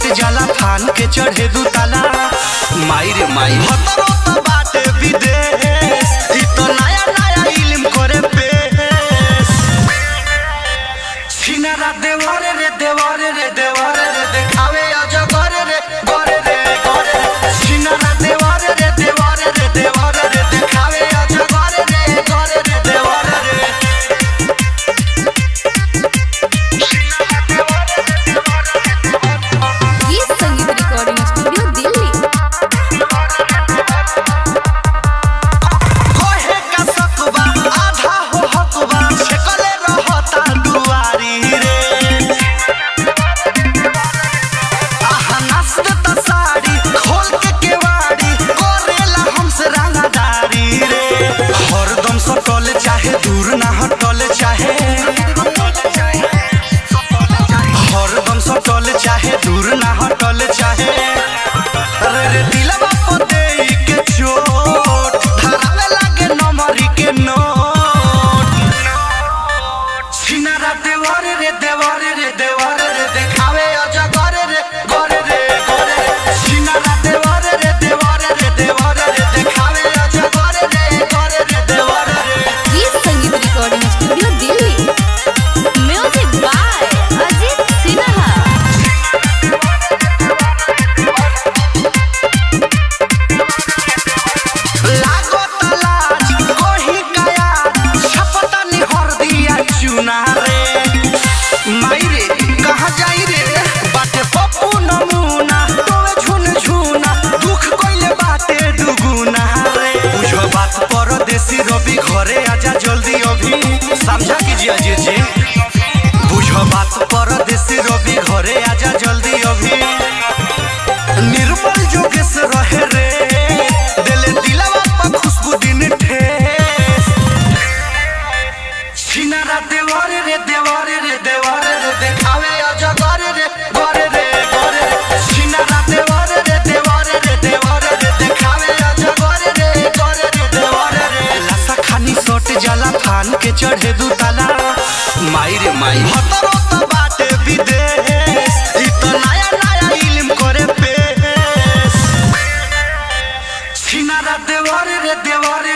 सोट जाला फान के चढ़े दू ताला माई रे माई हतरो तो बाटे विदेश ई तो नया नया इल्म करे पेश सिनारा देवारे रे देवारे रे देवारे रे देखावे अजगर रे गोरे रे गोरे सिनारा देवारे रे देवारे रे देवारे रे देखावे अजगर रे गोरे रे देवारे रे गीत संगीत रिकॉर्डिंग स्टूडियो दिल्ली। कोहे का सकबा आधा हो हकबा छकले रहता दुआरी रे आहा नाचता साड़ी खोल के केवाड़ी करेला हमसे रंगदारी रे हरदम सटल चाहे दूर ना हटल चाहे हरदम सटल चाहे दूर ना हटल चाहे अरे रे दिलवा पर देई के चोट धरावे लागे नंबरी के नोट सिनारा देवारे रे देवारे रे देवारे रे देखावे अजगर रे गोरे रे गोरे सिनारा देवारे रे देवारे रे देवारे रे देखावे अजगर रे गोरे रे देवारे रे गीत संगीत recording studio Delhi. Music by Ajit Sinha. लागो तलाज कोही काया छपता निहर दिया चुना रे माई रे कहाँ जाई रे बाटे पप्पू नमूना तोवे झुन झुना दुख कोइले बाटे दुगुना रे बुझो बात परदेसी रवि घरे आजा जल्दी अभी समझा कीजिए अजय जी बुझो बात परदेसी रवि घरे आजा जल्दी अभी निर्मल जोगेश रहे रे दिले दिलवा पर खुशबू दिन ठेस सिनारा देवारे रे देवारे रे देवारे रे देखावे अजगर रे गोरे रे गोरे सिनारा देवारे रे देवारे रे देवारे रे देखावे अजगर रे गोरे रे देवारे रे लसा खानी सोट जाला फान के चढ़े दू ताला माई रे माई हतरो तो बाटे विदेश ई तो नया नया इल्म करे पेश सिनारा देवारे रे देवारे